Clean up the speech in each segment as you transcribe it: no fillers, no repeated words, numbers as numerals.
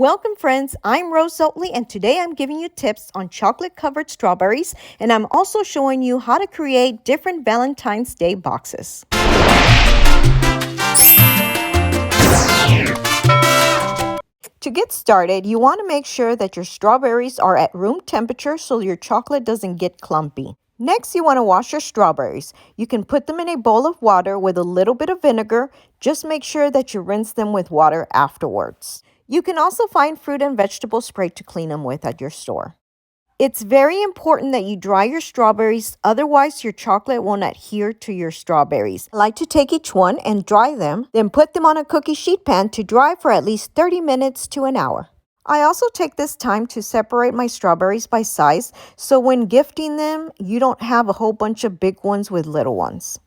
Welcome friends, I'm Rose Oatley and today I'm giving you tips on chocolate covered strawberries and I'm also showing you how to create different Valentine's Day boxes. To get started, you want to make sure that your strawberries are at room temperature so your chocolate doesn't get clumpy. Next, you want to wash your strawberries. You can put them in a bowl of water with a little bit of vinegar. Just make sure that you rinse them with water afterwards. You can also find fruit and vegetable spray to clean them with at your store. It's very important that you dry your strawberries, otherwise your chocolate won't adhere to your strawberries. I like to take each one and dry them, then put them on a cookie sheet pan to dry for at least 30 minutes to an hour. I also take this time to separate my strawberries by size, so when gifting them, you don't have a whole bunch of big ones with little ones.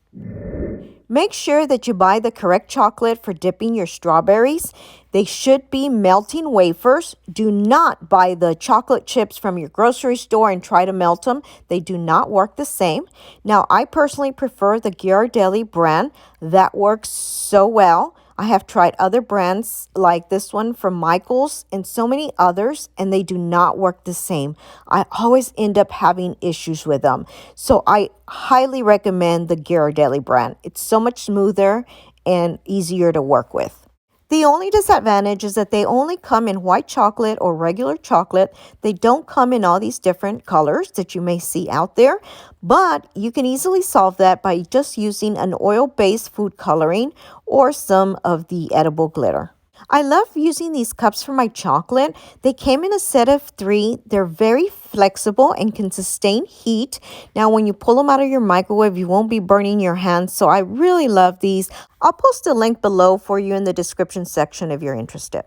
Make sure that you buy the correct chocolate for dipping your strawberries. They should be melting wafers. Do not buy the chocolate chips from your grocery store and try to melt them. They do not work the same. Now, I personally prefer the Ghirardelli brand. That works so well. I have tried other brands like this one from Michael's and so many others, and they do not work the same. I always end up having issues with them. So I highly recommend the Ghirardelli brand. It's so much smoother and easier to work with. The only disadvantage is that they only come in white chocolate or regular chocolate. They don't come in all these different colors that you may see out there, but you can easily solve that by just using an oil-based food coloring or some of the edible glitter. I love using these cups for my chocolate. They came in a set of 3. They're very flexible and can sustain heat. Now, when you pull them out of your microwave, you won't be burning your hands. So I really love these. I'll post a link below for you in the description section if you're interested.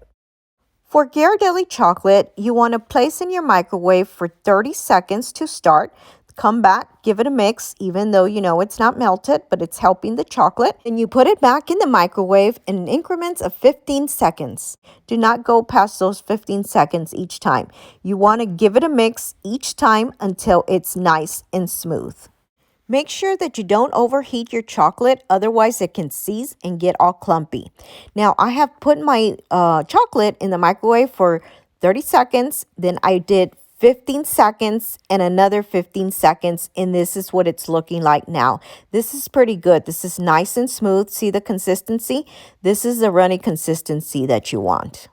For Ghirardelli chocolate, you want to place in your microwave for 30 seconds to start. Come back, give it a mix, even though you know it's not melted, but it's helping the chocolate. And you put it back in the microwave in increments of 15 seconds. Do not go past those 15 seconds each time. You want to give it a mix each time until it's nice and smooth. Make sure that you don't overheat your chocolate, otherwise it can seize and get all clumpy. Now, I have put my chocolate in the microwave for 30 seconds, then I did 15 seconds and another 15 seconds, and this is what it's looking like now. This is pretty good. This is nice and smooth. See the consistency? This is the runny consistency that you want.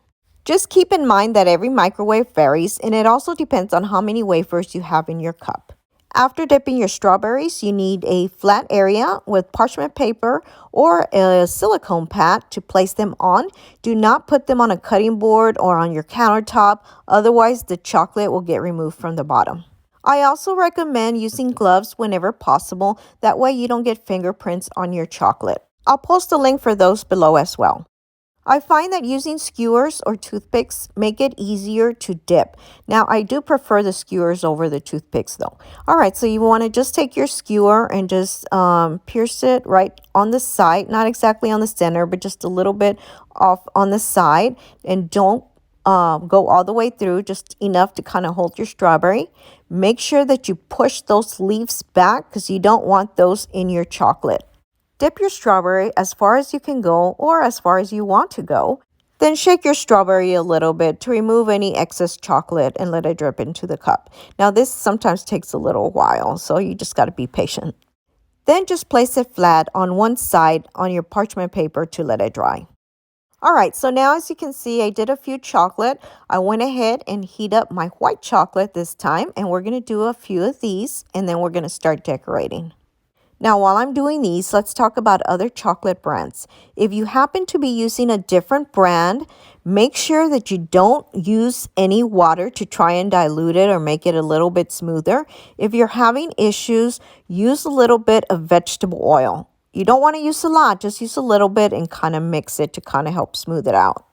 Just keep in mind that every microwave varies, and it also depends on how many wafers you have in your cup. After dipping your strawberries, you need a flat area with parchment paper or a silicone pad to place them on. Do not put them on a cutting board or on your countertop, otherwise the chocolate will get removed from the bottom. I also recommend using gloves whenever possible, that way you don't get fingerprints on your chocolate. I'll post a link for those below as well. I find that using skewers or toothpicks make it easier to dip. Now, I do prefer the skewers over the toothpicks though. All right, so you want to just take your skewer and just pierce it right on the side, not exactly on the center, but just a little bit off on the side. And don't go all the way through, just enough to kind of hold your strawberry. Make sure that you push those leaves back because you don't want those in your chocolate. Dip your strawberry as far as you can go or as far as you want to go. Then shake your strawberry a little bit to remove any excess chocolate and let it drip into the cup. Now this sometimes takes a little while, so you just got to be patient. Then just place it flat on one side on your parchment paper to let it dry. All right, so now as you can see, I did a few chocolate. I went ahead and heat up my white chocolate this time, and we're going to do a few of these, and then we're going to start decorating. Now, while I'm doing these, let's talk about other chocolate brands. If you happen to be using a different brand, make sure that you don't use any water to try and dilute it or make it a little bit smoother. If you're having issues, use a little bit of vegetable oil. You don't want to use a lot, just use a little bit and kind of mix it to kind of help smooth it out.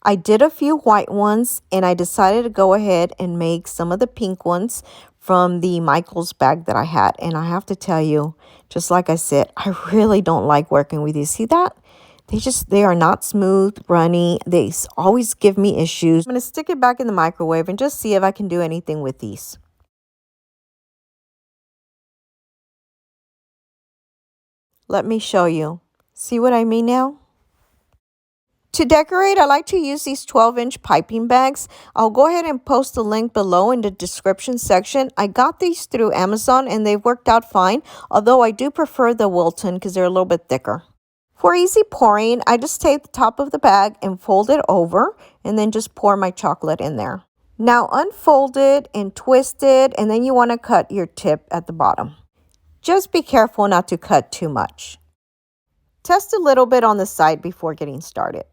I did a few white ones and I decided to go ahead and make some of the pink ones from the Michael's bag that I had. And I have to tell you, just like I said, I really don't like working with these. See that? They are not smooth, runny. They always give me issues. I'm going to stick it back in the microwave and just see if I can do anything with these. Let me show you. See what I mean now? To decorate, I like to use these 12-inch piping bags. I'll go ahead and post the link below in the description section. I got these through Amazon and they've worked out fine, although I do prefer the Wilton because they're a little bit thicker. For easy pouring, I just take the top of the bag and fold it over and then just pour my chocolate in there. Now unfold it and twist it, and then you want to cut your tip at the bottom. Just be careful not to cut too much. Test a little bit on the side before getting started.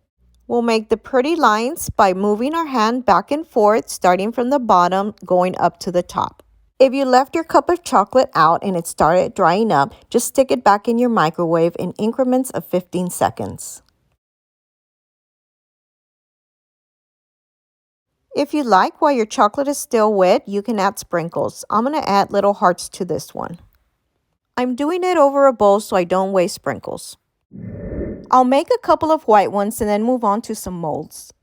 We'll make the pretty lines by moving our hand back and forth, starting from the bottom, going up to the top. If you left your cup of chocolate out and it started drying up, just stick it back in your microwave in increments of 15 seconds. If you like, while your chocolate is still wet, you can add sprinkles. I'm going to add little hearts to this one. I'm doing it over a bowl so I don't waste sprinkles. I'll make a couple of white ones and then move on to some molds.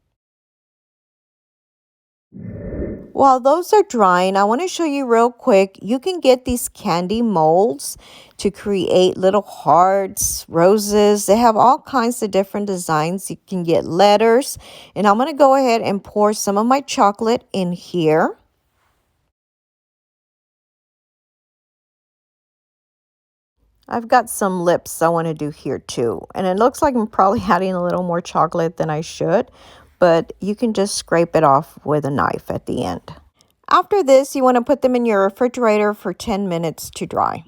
While those are drying, I want to show you real quick, you can get these candy molds to create little hearts, roses. They have all kinds of different designs. You can get letters. And I'm going to go ahead and pour some of my chocolate in here. I've got some lips I want to do here too. And it looks like I'm probably adding a little more chocolate than I should, but you can just scrape it off with a knife at the end. After this, you want to put them in your refrigerator for 10 minutes to dry.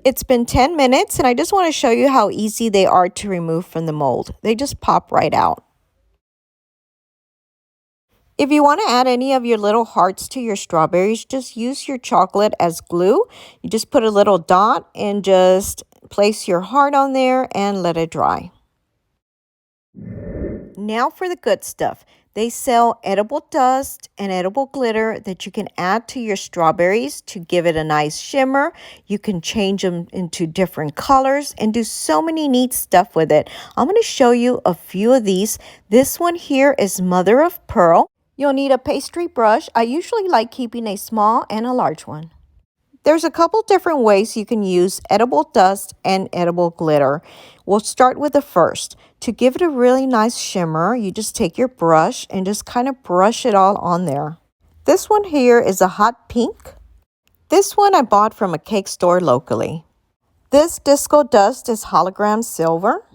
It's been 10 minutes and I just want to show you how easy they are to remove from the mold. They just pop right out. If you want to add any of your little hearts to your strawberries, just use your chocolate as glue. You just put a little dot and just place your heart on there and let it dry. Now for the good stuff. They sell edible dust and edible glitter that you can add to your strawberries to give it a nice shimmer. You can change them into different colors and do so many neat stuff with it. I'm going to show you a few of these. This one here is mother of pearl. You'll need a pastry brush. I usually like keeping a small and a large one. There's a couple different ways you can use edible dust and edible glitter. We'll start with the first. To give it a really nice shimmer, you just take your brush and just kind of brush it all on there. This one here is a hot pink. This one I bought from a cake store locally. This disco dust is hologram silver.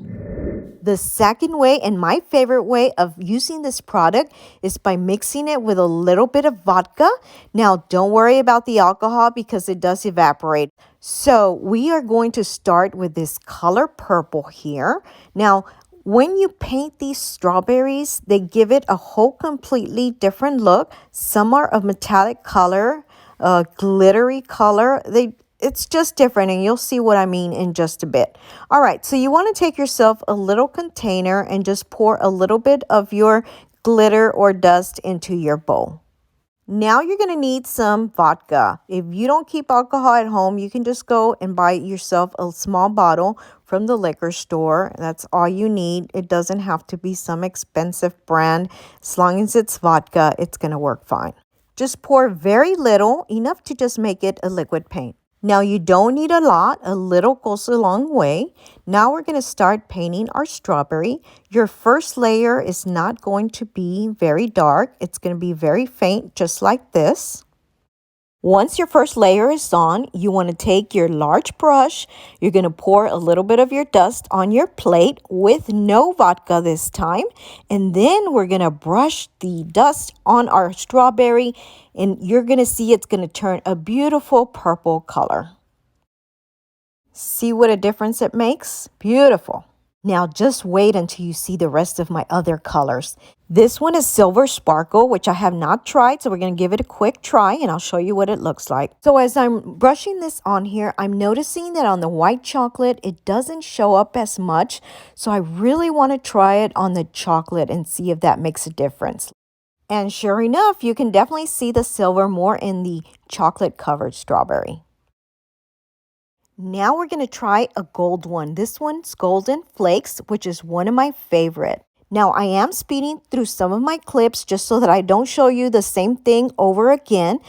The second way, and my favorite way of using this product, is by mixing it with a little bit of vodka. Now, don't worry about the alcohol because it does evaporate. So we are going to start with this color purple here. Now, when you paint these strawberries, they give it a whole completely different look. Some are of metallic color, glittery color. It's just different, and you'll see what I mean in just a bit. All right, so you want to take yourself a little container and just pour a little bit of your glitter or dust into your bowl. Now you're going to need some vodka. If you don't keep alcohol at home, you can just go and buy yourself a small bottle from the liquor store. That's all you need. It doesn't have to be some expensive brand. As long as it's vodka, it's going to work fine. Just pour very little, enough to just make it a liquid paint. Now you don't need a lot, a little goes a long way. Now we're going to start painting our strawberry. Your first layer is not going to be very dark. It's going to be very faint, just like this. Once your first layer is on, you want to take your large brush. You're going to pour a little bit of your dust on your plate with no vodka this time. And then we're going to brush the dust on our strawberry. And you're going to see it's going to turn a beautiful purple color. See what a difference it makes? Beautiful. Now just wait until you see the rest of my other colors. This one is Silver Sparkle, which I have not tried, so we're going to give it a quick try and I'll show you what it looks like. So as I'm brushing this on here, I'm noticing that on the white chocolate, it doesn't show up as much. So I really want to try it on the chocolate and see if that makes a difference. And sure enough, you can definitely see the silver more in the chocolate covered strawberry. Now we're going to try a gold one. This one's Golden Flakes, which is one of my favorite. Now I am speeding through some of my clips just so that I don't show you the same thing over again.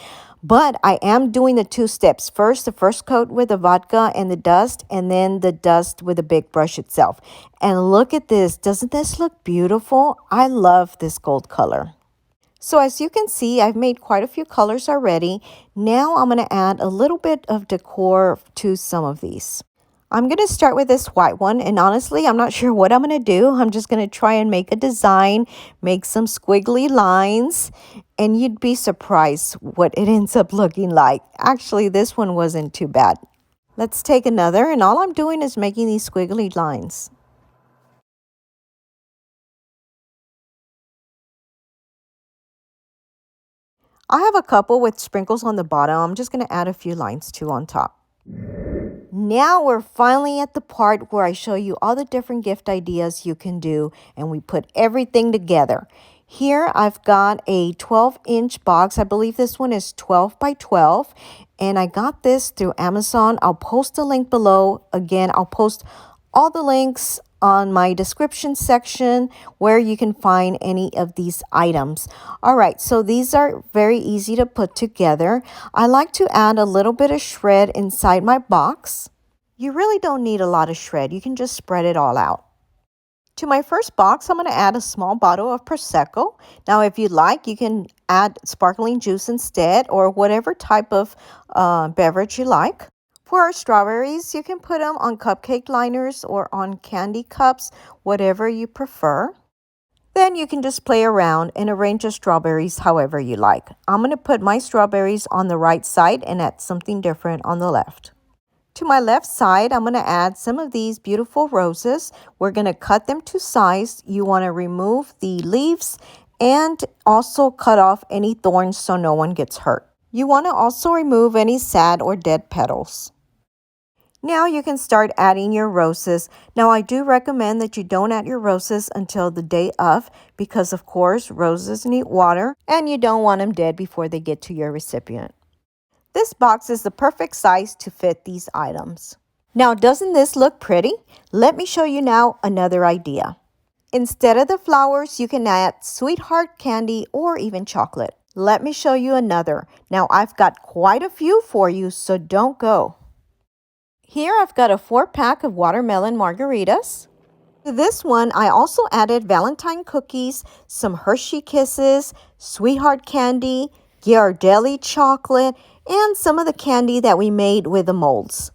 But I am doing the 2 steps. First, the first coat with the vodka and the dust, and then the dust with the big brush itself. And look at this. Doesn't this look beautiful? I love this gold color. So as you can see, I've made quite a few colors already. Now I'm going to add a little bit of decor to some of these. I'm going to start with this white one, and honestly, I'm not sure what I'm going to do. I'm just going to try and make a design, make some squiggly lines, and you'd be surprised what it ends up looking like. Actually, this one wasn't too bad. Let's take another, and all I'm doing is making these squiggly lines. I have a couple with sprinkles on the bottom. I'm just going to add a few lines too on top. Now we're finally at the part where I show you all the different gift ideas you can do, and we put everything together. Here I've got a 12-inch box. I believe this one is 12 by 12, and I got this through Amazon. I'll post a link below. Again, I'll post all the links on my description section where you can find any of these items. All right, so these are very easy to put together. I like to add a little bit of shred inside my box. You really don't need a lot of shred. You can just spread it all out. To my first box, I'm going to add a small bottle of Prosecco. Now, if you'd like, you can add sparkling juice instead, or whatever type of beverage you like. For our strawberries, you can put them on cupcake liners or on candy cups, whatever you prefer. Then you can just play around and arrange your strawberries however you like. I'm going to put my strawberries on the right side and add something different on the left. To my left side, I'm going to add some of these beautiful roses. We're going to cut them to size. You want to remove the leaves and also cut off any thorns so no one gets hurt. You want to also remove any sad or dead petals. Now you can start adding your roses. Now I do recommend that you don't add your roses until the day of, because of course roses need water and you don't want them dead before they get to your recipient. This box is the perfect size to fit these items. Now, doesn't this look pretty? Let me show you now another idea. Instead of the flowers, you can add sweetheart candy or even chocolate. Let me show you another. Now, I've got quite a few for you, so don't go. Here I've got a 4-pack of watermelon margaritas. To this one, I also added Valentine cookies, some Hershey Kisses, sweetheart candy, Ghirardelli chocolate, and some of the candy that we made with the molds.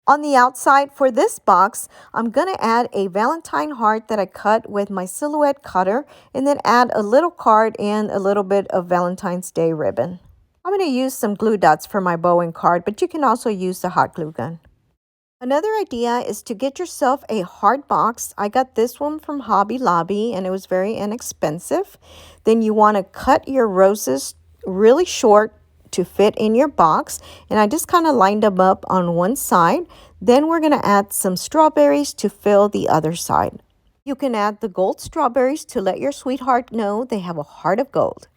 On the outside for this box, I'm going to add a Valentine heart that I cut with my silhouette cutter, and then add a little card and a little bit of Valentine's Day ribbon. I'm going to use some glue dots for my bow and card, but you can also use the hot glue gun. Another idea is to get yourself a heart box. I got this one from Hobby Lobby and it was very inexpensive. Then you want to cut your roses really short to fit in your box, and I just kind of lined them up on one side. Then we're going to add some strawberries to fill the other side. You can add the gold strawberries to let your sweetheart know they have a heart of gold.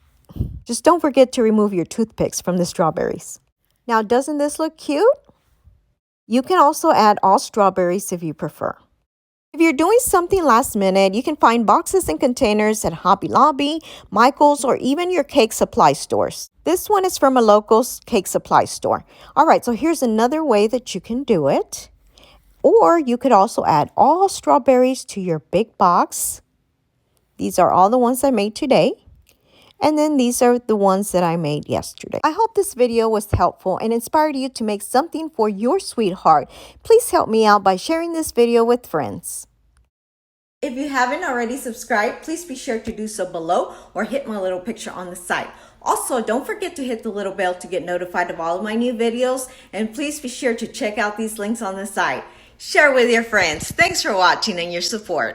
Just don't forget to remove your toothpicks from the strawberries. Now, doesn't this look cute? You can also add all strawberries if you prefer. If you're doing something last minute, you can find boxes and containers at Hobby Lobby, Michael's, or even your cake supply stores. This one is from a local cake supply store. All right, so here's another way that you can do it. Or you could also add all strawberries to your big box. These are all the ones I made today. And then these are the ones that I made yesterday. I hope this video was helpful and inspired you to make something for your sweetheart. Please help me out by sharing this video with friends. If you haven't already subscribed, please be sure to do so below or hit my little picture on the side. Also, don't forget to hit the little bell to get notified of all of my new videos. And please be sure to check out these links on the side. Share with your friends. Thanks for watching and your support.